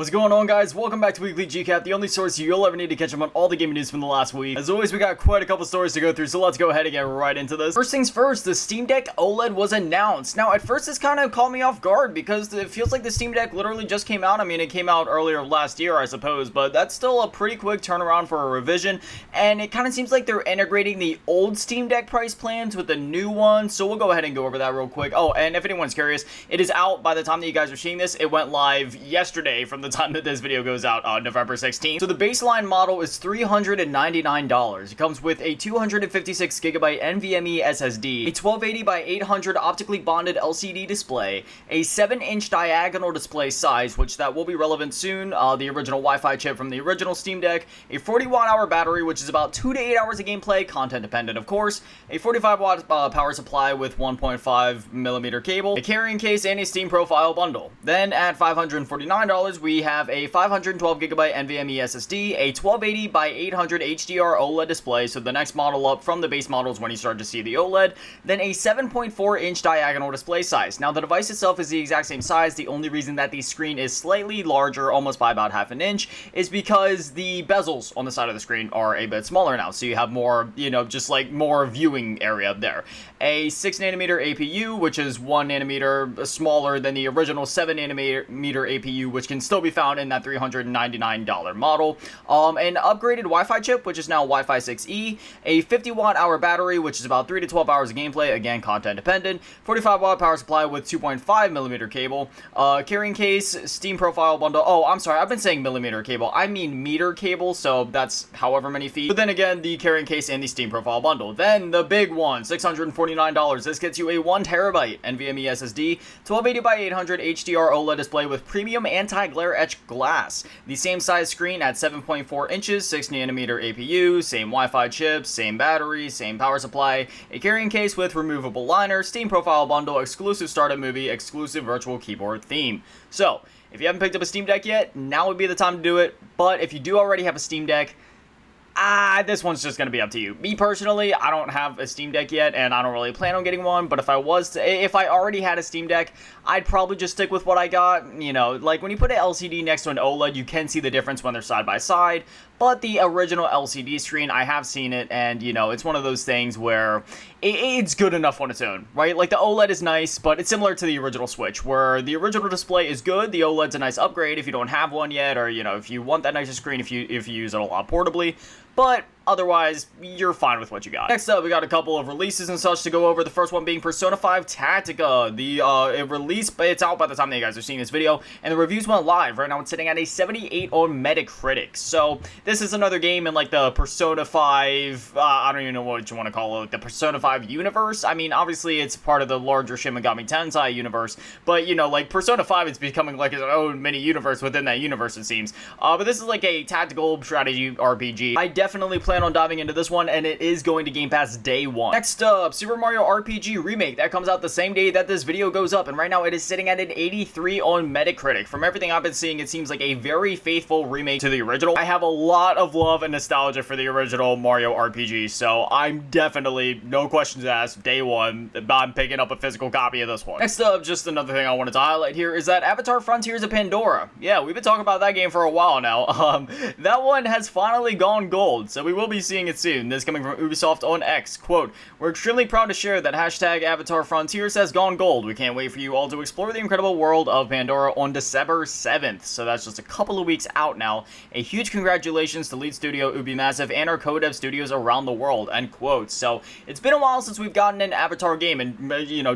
What's going on, guys? Welcome back to Weekly GCAT, the only source you'll ever need to catch up on all the gaming news from the last week. As always, we got quite a couple stories to go through, so let's go ahead and get right into this. First things first, the Steam Deck OLED was announced. Now, at first, this kind of caught me off guard because it feels like the Steam Deck literally just came out. I mean, it came out earlier last year, I suppose, but that's still a pretty quick turnaround for a revision, and it kind of seems like they're integrating the old Steam Deck price plans with the new one, so we'll go ahead and go over that real quick. Oh, and if anyone's curious, it is out by the time that you guys are seeing this. It went live yesterday from the time that this video goes out on November 16th. So the baseline model is $399. It comes with a 256GB NVMe SSD, a 1280 by 800 optically bonded LCD display, a 7-inch diagonal display size, which that will be relevant soon, the original Wi-Fi chip from the original Steam Deck, a 40 watt-hour battery, which is about 2 to 8 hours of gameplay, content dependent of course, a 45 watt power supply with 1.5mm cable, a carrying case, and a Steam profile bundle. Then at $549, we have a 512GB NVMe SSD, a 1280 by 800 HDR OLED display, so the next model up from the base model is when you start to see the OLED, then a 7.4-inch diagonal display size. Now, the device itself is the exact same size. The only reason that the screen is slightly larger, almost by about half an inch, is because the bezels on the side of the screen are a bit smaller now, so you have more, just like more viewing area there. A 6nm APU, which is 1nm smaller than the original 7nm APU, which can still be found in that $399 model. An upgraded Wi-Fi chip, which is now Wi-Fi 6E, a 50 watt-hour battery, which is about 3 to 12 hours of gameplay, again, content dependent, 45 watt power supply with 2.5mm cable, carrying case, Steam profile bundle. Oh, I'm sorry, I've been saying millimeter cable. I mean meter cable, so that's however many feet. But then again, the carrying case and the Steam profile bundle. Then the big one, $649. This gets you a 1TB NVMe SSD, 1280 by 800 HDR OLED display with premium anti-glare etched glass. The same size screen at 7.4 inches, 6nm APU, same Wi-Fi chip, same battery, same power supply, a carrying case with removable liner, Steam profile bundle, exclusive startup movie, exclusive virtual keyboard theme. So, if you haven't picked up a Steam Deck yet, now would be the time to do it, but if you do already have a Steam Deck, this one's just gonna be up to you. Me personally, I don't have a Steam Deck yet, and I don't really plan on getting one, but if I already had a Steam Deck, I'd probably just stick with what I got. Like when you put an LCD next to an OLED, you can see the difference when they're side by side, but the original LCD screen, I have seen it, and it's one of those things where it's good enough on its own, right? Like the OLED is nice, but it's similar to the original Switch, where the original display is good, the OLED's a nice upgrade if you don't have one yet, or if you want that nicer screen, if you use it a lot portably, but otherwise, you're fine with what you got. Next up, we got a couple of releases and such to go over. The first one being Persona 5 Tactica. It released, but it's out by the time that you guys are seeing this video, and the reviews went live. Right now, it's sitting at a 78 on Metacritic. So, this is another game in, like, the Persona 5, I don't even know what you want to call it, like, the Persona 5 universe. I mean, obviously, it's part of the larger Shin Megami Tensei universe, but, like, Persona 5 is becoming, like, its own mini-universe within that universe, it seems. But this is, like, a tactical strategy RPG. I definitely plan on diving into this one, and it is going to Game Pass day one. Next up, Super Mario RPG Remake. That comes out the same day that this video goes up, and right now it is sitting at an 83 on Metacritic. From everything I've been seeing, it seems like a very faithful remake to the original. I have a lot of love and nostalgia for the original Mario RPG, so I'm definitely, no questions asked, day one, I'm picking up a physical copy of this one. Next up, just another thing I wanted to highlight here is that Avatar Frontiers of Pandora. Yeah, we've been talking about that game for a while now. That one has finally gone gold, so we will be seeing it soon. This coming from Ubisoft on X. Quote, "We're extremely proud to share that hashtag Avatar Frontiers has gone gold. We can't wait for you all to explore the incredible world of Pandora on December 7th. So that's just a couple of weeks out now. A huge congratulations to lead studio Ubimassive and our co-dev studios around the world." End quote. So it's been a while since we've gotten an Avatar game, and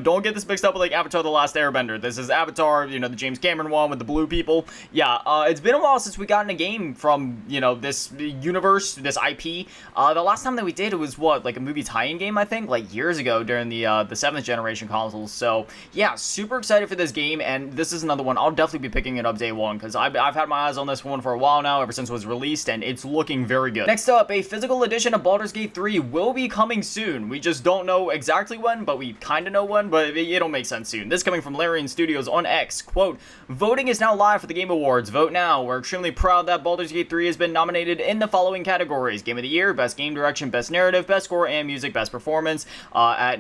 don't get this mixed up with like Avatar The Last Airbender. This is Avatar, the James Cameron one with the blue people. Yeah, it's been a while since we gotten a game from, this universe, this IP. The last time that we did, it was what, like a movie tie-in game, I think, like years ago during the 7th generation consoles. So yeah, super excited for this game, and this is another one I'll definitely be picking it up day one, because I've had my eyes on this one for a while now, ever since it was released, and it's looking very good. Next up, a physical edition of Baldur's Gate 3 will be coming soon. We just don't know exactly when, but we kind of know when, but it'll make sense soon. This coming from Larian Studios on X. Quote, "Voting is now live for the Game Awards. Vote now. We're extremely proud that Baldur's Gate 3 has been nominated in the following categories: Game of the Year, Best Game Direction, Best Narrative, Best Score and Music, Best Performance, at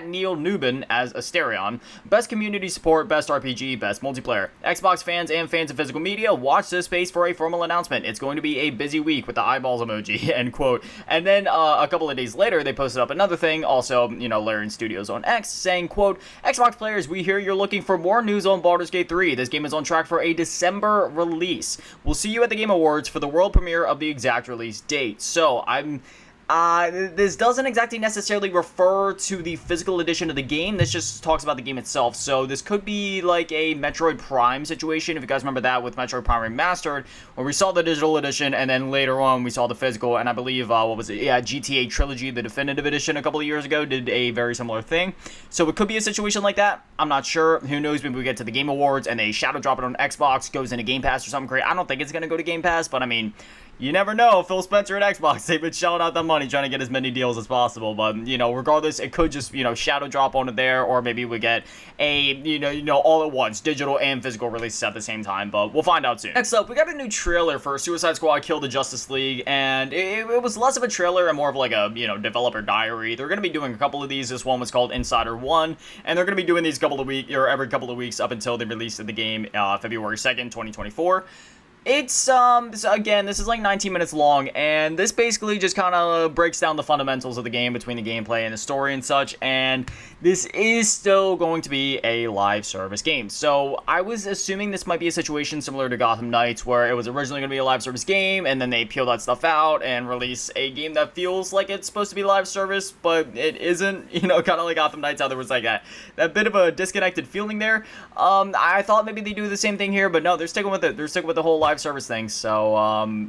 Neil Nubin as Asterion, Best Community Support, Best RPG, Best Multiplayer. Xbox fans and fans of physical media, watch this space for a formal announcement. It's going to be a busy week with the eyeballs emoji, end quote. And then a couple of days later, they posted up another thing, also, Larian Studios on X, saying, quote, Xbox players, we hear you're looking for more news on Baldur's Gate 3. This game is on track for a December release. We'll see you at the Game Awards for the world premiere of the exact release date. So, this doesn't exactly necessarily refer to the physical edition of the game. This just talks about the game itself. So this could be like a Metroid Prime situation, if you guys remember that with Metroid Prime Remastered, where we saw the digital edition and then later on we saw the physical. And I believe, GTA Trilogy, the definitive edition a couple of years ago, did a very similar thing. So it could be a situation like that. I'm not sure. Who knows? Maybe we get to the Game Awards and they shadow drop it on Xbox, goes into Game Pass or something great. I don't think it's going to go to Game Pass, but I mean, you never know. Phil Spencer at Xbox, they've been shelling out that money trying to get as many deals as possible. But, regardless, it could just, shadow drop onto there, or maybe we get a, all at once, digital and physical releases at the same time. But we'll find out soon. Next up, we got a new trailer for Suicide Squad Kill the Justice League, and it was less of a trailer and more of like a, developer diary. They're going to be doing a couple of these. This one was called Insider 1, and they're going to be doing these every couple of weeks up until the release of the game, February 2nd, 2024. It's, again, this is like 19 minutes long, and this basically just kind of breaks down the fundamentals of the game between the gameplay and the story and such, and this is still going to be a live service game. So I was assuming this might be a situation similar to Gotham Knights, where it was originally going to be a live service game, and then they peel that stuff out and release a game that feels like it's supposed to be live service, but it isn't, kind of like Gotham Knights, how there was like that bit of a disconnected feeling there. I thought maybe they do the same thing here, but no, they're sticking with it. They're sticking with the whole live service thing. So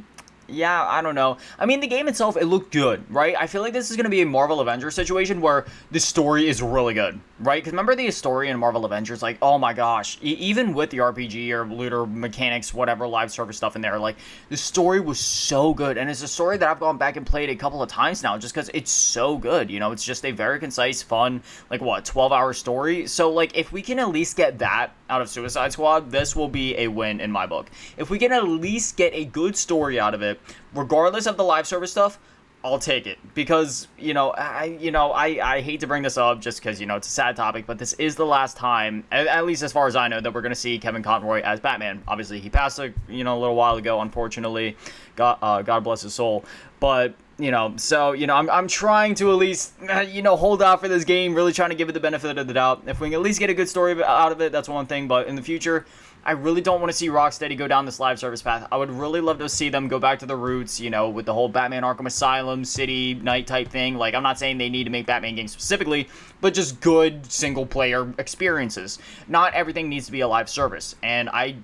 yeah, I don't know. I mean, the game itself, it looked good, right? I feel like this is going to be a Marvel Avengers situation where the story is really good, right? Because remember the story in Marvel Avengers, like, oh my gosh, even with the RPG or looter mechanics, whatever, live service stuff in there, like, the story was so good. And it's a story that I've gone back and played a couple of times now just because it's so good, It's just a very concise, fun, like, 12-hour story. So, like, if we can at least get that out of Suicide Squad, this will be a win in my book. If we can at least get a good story out of it, regardless of the live service stuff, I'll take it. Because, I hate to bring this up just because, it's a sad topic, but this is the last time, at least as far as I know, that we're going to see Kevin Conroy as Batman. Obviously, he passed a little while ago, unfortunately. God bless his soul. But, I'm trying to at least, hold out for this game, really trying to give it the benefit of the doubt. If we can at least get a good story out of it, that's one thing. But in the future, I really don't want to see Rocksteady go down this live service path. I would really love to see them go back to the roots, with the whole Batman Arkham Asylum, City, Night type thing. Like, I'm not saying they need to make Batman games specifically, but just good single-player experiences. Not everything needs to be a live service. And I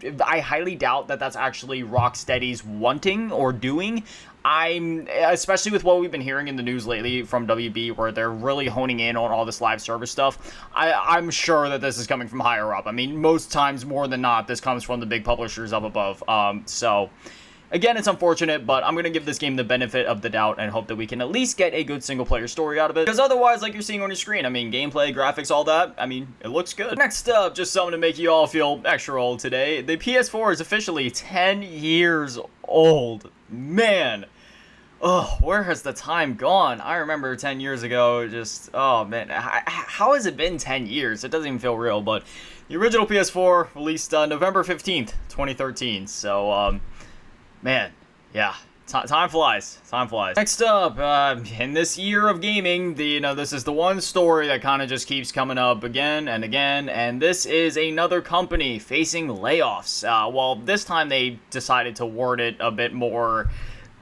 highly doubt that that's actually Rocksteady's wanting or doing. Especially with what we've been hearing in the news lately from WB, where they're really honing in on all this live service stuff, I'm sure that this is coming from higher up. I mean, most times, more than not, this comes from the big publishers up above. So, again, it's unfortunate, but I'm going to give this game the benefit of the doubt and hope that we can at least get a good single-player story out of it. Because otherwise, like you're seeing on your screen, I mean, gameplay, graphics, all that, I mean, it looks good. Next up, just something to make you all feel extra old today. The PS4 is officially 10 years old. Man. Oh, where has the time gone? I remember 10 years ago, just, oh man, how has it been 10 years? It doesn't even feel real, but the original PS4 released November 15th, 2013, so, man, yeah. Time flies. Time flies. Next up, in this year of gaming, this is the one story that kind of just keeps coming up again and again, and this is another company facing layoffs. Well, this time they decided to word it a bit more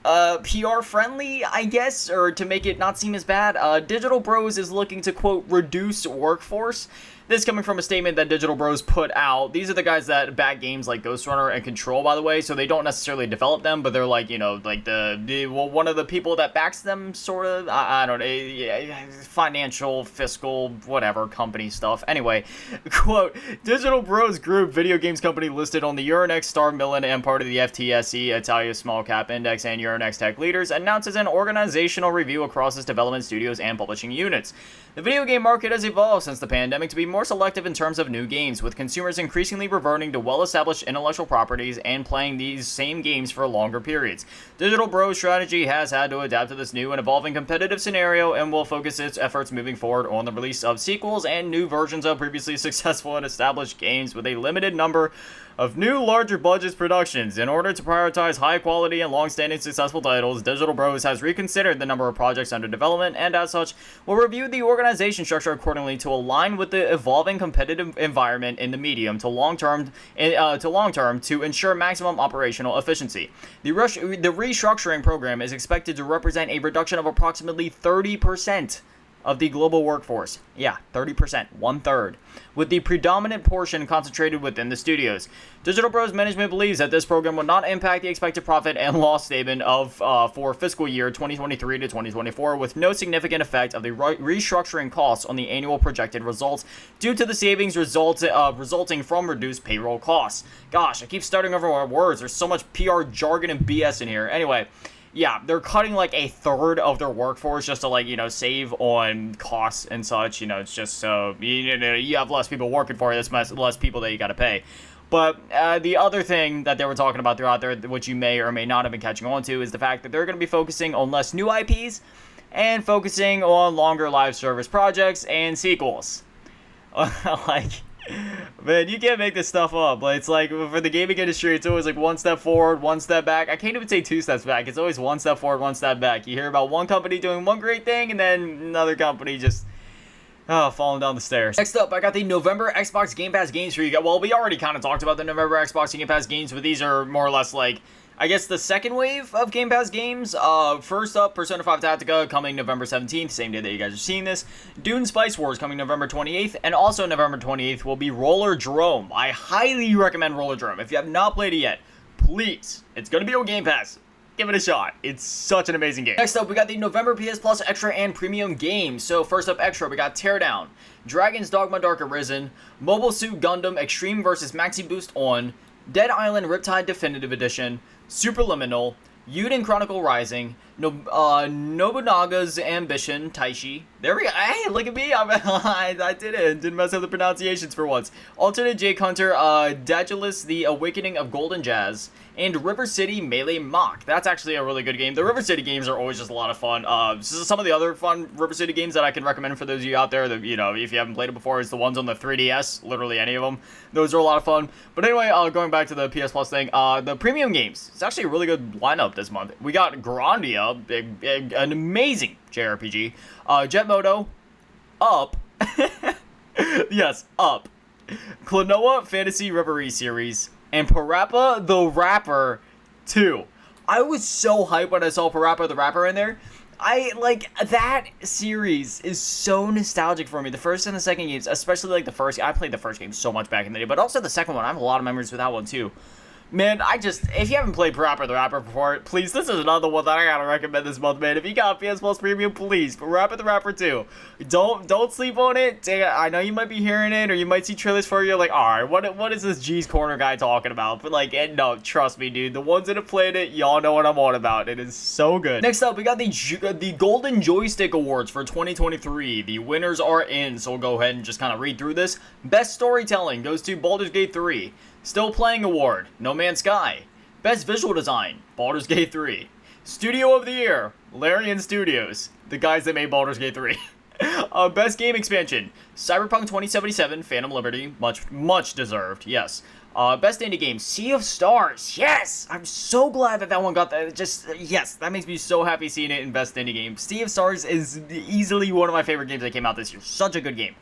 PR friendly, I guess, or to make it not seem as bad. Digital Bros is looking to, quote, reduce workforce. This coming from a statement that Digital Bros put out. These are the guys that back games like Ghost Runner and Control, by the way, so they don't necessarily develop them, but they're like, like one of the people that backs them, sort of. I don't know, financial, fiscal, whatever, company stuff. Anyway, quote, Digital Bros Group, video games company listed on the Euronext Star Millen and part of the FTSE, Italia Small Cap Index, and Euronext Tech Leaders, announces an organizational review across its development studios and publishing units. The video game market has evolved since the pandemic to be more selective in terms of new games, with consumers increasingly reverting to well-established intellectual properties and playing these same games for longer periods. Digital Bro's strategy has had to adapt to this new and evolving competitive scenario and will focus its efforts moving forward on the release of sequels and new versions of previously successful and established games with a limited number of new, larger budget productions. In order to prioritize high quality and long-standing successful titles, Digital Bros has reconsidered the number of projects under development and, as such, will review the organization structure accordingly to align with the evolving competitive environment in the medium to long term to ensure maximum operational efficiency. The restructuring program is expected to represent a reduction of approximately 30% of the global workforce. Yeah, 30%, 1/3, with the predominant portion concentrated within the studios. Digital Bros management believes that this program will not impact the expected profit and loss statement for fiscal year 2023 to 2024, with no significant effect of the restructuring costs on the annual projected results due to the savings resulting from reduced payroll costs. Gosh, I keep starting over my words. There's so much PR jargon and BS in here. Anyway, yeah, they're cutting like 1/3 of their workforce just to, like, you know, save on costs and such. You know, it's just so, you have less people working for you, that's less people that you got to pay. But the other thing that they were talking about throughout there, which you may or may not have been catching on to, is the fact that they're going to be focusing on less new IPs and focusing on longer live service projects and sequels. Like, man, you can't make this stuff up. But it's like, for the gaming industry, it's always like one step forward, one step back. I can't even say 2 steps back. It's always one step forward, one step back. You hear about one company doing one great thing, and then another company just falling down the stairs. Next up, I got the November Xbox Game Pass games for you guys. Well, we already kind of talked about the November Xbox Game Pass games, but these are more or less like, I guess, the second wave of Game Pass games. First up, Persona 5 Tactica coming November 17th, same day that you guys are seeing this. Dune Spice Wars coming November 28th, and also November 28th will be Roller Drome. I highly recommend Roller Drome. If you have not played it yet, please, it's going to be on Game Pass. Give it a shot. It's such an amazing game. Next up, we got the November PS Plus Extra and Premium games. So first up, Extra, we got Teardown, Dragon's Dogma Dark Arisen, Mobile Suit Gundam Extreme vs. Maxi Boost On, Dead Island Riptide Definitive Edition, Superliminal, Yuden Chronicle Rising, Nobunaga's Ambition, Taishi. There we go. Hey, look at me. I did it. Didn't mess up the pronunciations for once. Alternate Jake Hunter, Daedalus, The Awakening of Golden Jazz, and River City Melee Mock. That's actually a really good game. The River City games are always just a lot of fun. Some of the other fun River City games that I can recommend for those of you out there that, you know, if you haven't played it before, is the ones on the 3DS. Literally any of them. Those are a lot of fun. But anyway, going back to the PS Plus thing, the premium games. It's actually a really good lineup this month. We got Grandia, an amazing JRPG. Jetmoto, Up. Yes, Up. Klonoa Fantasy Reverie series, and Parappa the Rapper 2. I was so hyped when I saw Parappa the Rapper in there. That series is so nostalgic for me. The first and the second games, especially like the first. I played the first game so much back in the day, but also the second one. I have a lot of memories with that one too. Man, if you haven't played Parappa the Rapper before, please, this is another one that I gotta recommend this month, man. If you got PS Plus Premium, please, Parappa the Rapper 2. Don't sleep on it. I know you might be hearing it, or you might see trailers for it. You're like, alright, what is this G's Corner guy talking about? But like, no, trust me, dude. The ones that have played it, y'all know what I'm on about. It is so good. Next up, we got the Golden Joystick Awards for 2023. The winners are in, so we'll go ahead and just kind of read through this. Best Storytelling goes to Baldur's Gate 3. Still Playing Award, No Man's Sky. Best Visual Design, Baldur's Gate 3. Studio of the Year, Larian Studios, the guys that made Baldur's Gate 3. Best Game Expansion, Cyberpunk 2077, Phantom Liberty, much deserved, yes. Best Indie Game, Sea of Stars, yes! I'm so glad that one got that, yes, that makes me so happy seeing it in Best Indie Game. Sea of Stars is easily one of my favorite games that came out this year, such a good game.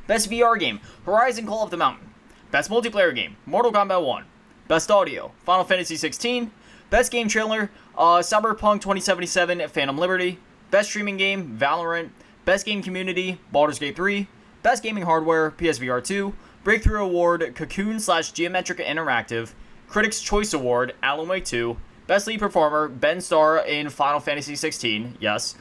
Best VR Game, Horizon Call of the Mountain. Best Multiplayer Game, Mortal Kombat 1. Best Audio, Final Fantasy 16. Best Game Trailer, Cyberpunk 2077, Phantom Liberty. Best Streaming Game, Valorant. Best Game Community, Baldur's Gate 3. Best Gaming Hardware, PSVR 2. Breakthrough Award, Cocoon / Geometric Interactive. Critics' Choice Award, Alan Wake 2. Best lead performer, Ben Starr in Final Fantasy 16, yes.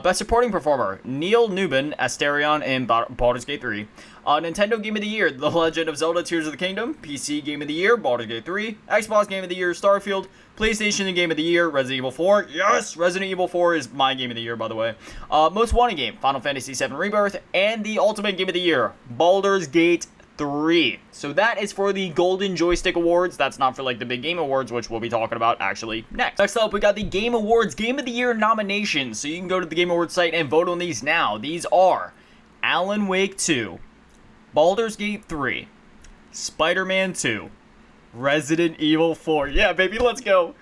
Best supporting performer, Neil Newman, Asterion in Baldur's Gate 3. Nintendo Game of the Year, The Legend of Zelda Tears of the Kingdom. PC Game of the Year, Baldur's Gate 3. Xbox Game of the Year, Starfield. PlayStation Game of the Year, Resident Evil 4. Yes! Resident Evil 4 is my Game of the Year, by the way. Most Wanted Game, Final Fantasy 7 Rebirth. And the Ultimate Game of the Year, Baldur's Gate 3. So that is for the Golden Joystick Awards. That's not for like the big game awards, which we'll be talking about actually next. Next up, we got the Game Awards Game of the Year nominations. So you can go to the Game Awards site and vote on these now. These are Alan Wake 2, Baldur's Gate 3, Spider-Man 2, Resident Evil 4. Yeah, baby, let's go.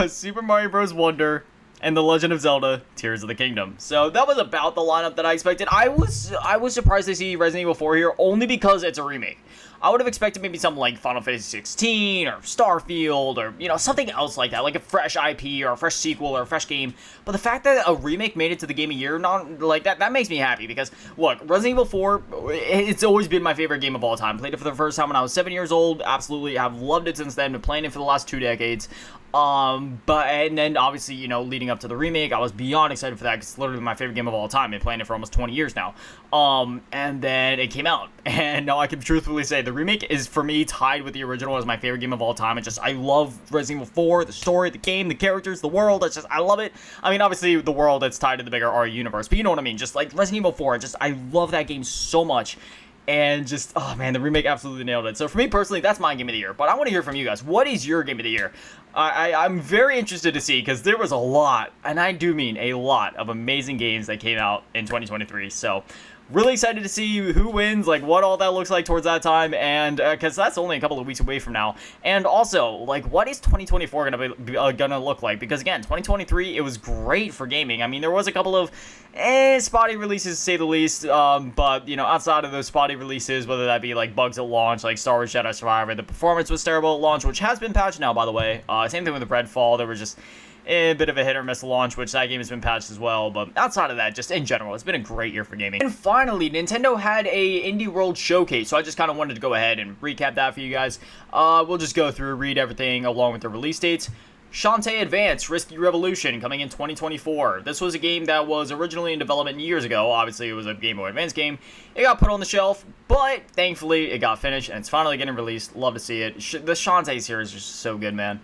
Super Mario Bros. Wonder, and The Legend of Zelda Tears of the Kingdom. So that was about the lineup that I expected. I was surprised to see Resident Evil 4 here, only because it's a remake. I would have expected maybe something like Final Fantasy 16 or Starfield or, you know, something else like that, like a fresh IP or a fresh sequel or a fresh game. But the fact that a remake made it to the Game of the Year, not like that makes me happy because, look, Resident Evil 4, it's always been my favorite game of all time. Played it for the first time when I was 7 years old. Absolutely, I've loved it since then. Been playing it for the last 2 decades. And then obviously, you know, leading up to the remake, I was beyond excited for that because it's literally my favorite game of all time. Been playing it for almost 20 years now. And then it came out, and now I can truthfully say the remake is for me tied with the original as my favorite game of all time. I love Resident Evil 4, the story, the game, the characters, the world. I love it. I mean, obviously the world, it's tied to the bigger RE universe, but you know what I mean. Just like Resident Evil 4, I love that game so much. And just, oh man, the remake absolutely nailed it. So for me personally, that's my Game of the Year. But I want to hear from you guys. What is your Game of the Year? I'm very interested to see, because there was a lot, and I do mean a lot, of amazing games that came out in 2023. So really excited to see who wins, like what all that looks like towards that time, and because that's only a couple of weeks away from now. And also, like, what is 2024 gonna look like? Because again, 2023, it was great for gaming. I mean, there was a couple of spotty releases, to say the least, but you know, outside of those spotty releases, whether that be like bugs at launch, like Star Wars Jedi Survivor, the performance was terrible at launch, which has been patched now, by the way. Same thing with the Redfall. There was just a bit of a hit or miss launch, which that game has been patched as well. But outside of that, just in general, it's been a great year for gaming. And finally, Nintendo had a Indie World Showcase, so I just kind of wanted to go ahead and recap that for you guys. We'll just go through, read everything along with the release dates. Shantae Advance Risky Revolution coming in 2024. This was a game that was originally in development years ago. Obviously, it was a Game Boy Advance game. It got put on the shelf, but thankfully, it got finished, and it's finally getting released. Love to see it. The Shantae series is just so good, man.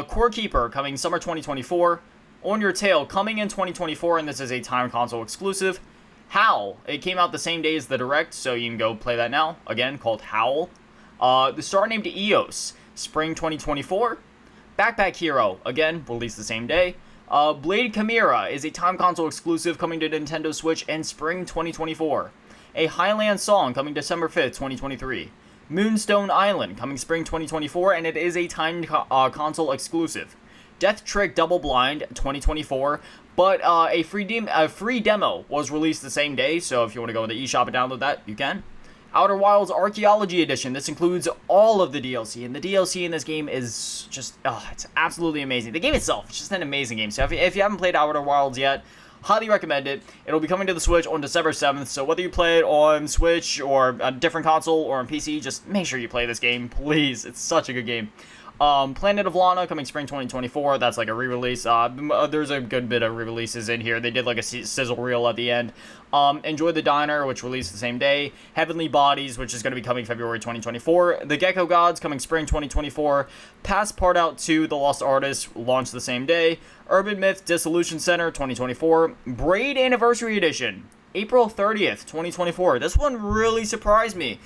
Core Keeper coming summer 2024. On Your Tail coming in 2024, and this is a time console exclusive. Howl, it came out the same day as the Direct, so you can go play that now. Again, called Howl. The Star Named EOS, spring 2024. Backpack Hero, again, released the same day. Blade Chimera is a time console exclusive coming to Nintendo Switch in spring 2024. A Highland Song coming December 5th, 2023. Moonstone Island coming spring 2024, and it is a timed console exclusive. Death Trick Double Blind 2024, but a free demo was released the same day, so if you want to go in the eShop and download that, you can. Outer Wilds Archaeology Edition. This includes all of the DLC, and the DLC in this game is just, it's absolutely amazing. The game itself is just an amazing game, so if you haven't played Outer Wilds yet, highly recommend it. It'll be coming to the Switch on December 7th, so whether you play it on Switch or a different console or on PC, just make sure you play this game, please. It's such a good game. Planet of Lana coming spring 2024. That's like a re-release. There's a good bit of re-releases in here. They did like a sizzle reel at the end. Enjoy the Diner, which released the same day. Heavenly Bodies, which is going to be coming February 2024. The Gecko Gods coming spring 2024. Passport Out 2, The Lost Artist, launched the same day. Urban Myth Dissolution Center 2024. Braid Anniversary Edition, April 30th, 2024. This one really surprised me.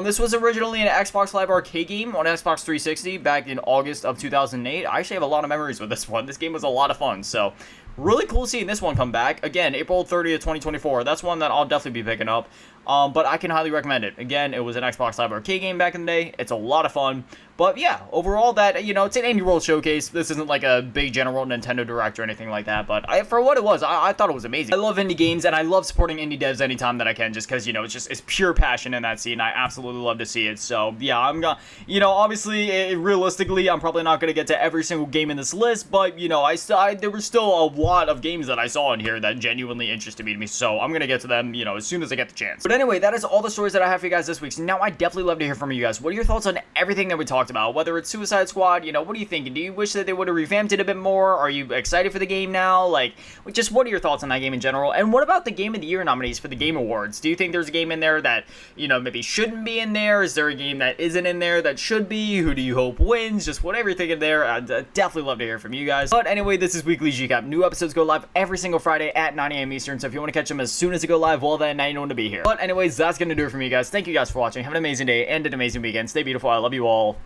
This was originally an Xbox Live Arcade game on Xbox 360 back in August of 2008. I actually have a lot of memories with this one. This game was a lot of fun, so really cool seeing this one come back. Again, April 30th, 2024. That's one that I'll definitely be picking up, but I can highly recommend it. Again, it was an Xbox Live Arcade game back in the day. It's a lot of fun. But yeah, overall, that, you know, it's an Indie World Showcase. This isn't like a big general Nintendo Direct or anything like that, but for what it was, I thought it was amazing. I love indie games, and I love supporting indie devs anytime that I can, just because, you know, it's pure passion in that scene. I absolutely love to see it. So yeah, I'm gonna, you know, obviously, realistically, I'm probably not gonna get to every single game in this list, but you know, there were still a lot of games that I saw in here that genuinely interested me, so I'm gonna get to them, you know, as soon as I get the chance. But anyway, that is all the stories that I have for you guys this week. So now I definitely love to hear from you guys. What are your thoughts on everything that we talked about? Whether it's Suicide Squad, you know, what are you thinking? Do you wish that they would have revamped it a bit more? Are you excited for the game now? Like, just what are your thoughts on that game in general? And what about the Game of the Year nominees for the Game Awards? Do you think there's a game in there that, you know, maybe shouldn't be in there? Is there a game that isn't in there that should be? Who do you hope wins? Just whatever you're thinking there. I'd definitely love to hear from you guys. But anyway, this is Weekly GCap. New episodes go live every single Friday at 9 a.m. Eastern, so if you want to catch them as soon as they go live, well then, now you know when to be here. But anyways, that's gonna do it for me, guys. Thank you guys for watching. Have an amazing day and an amazing weekend. Stay beautiful. I love you all.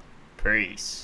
Peace.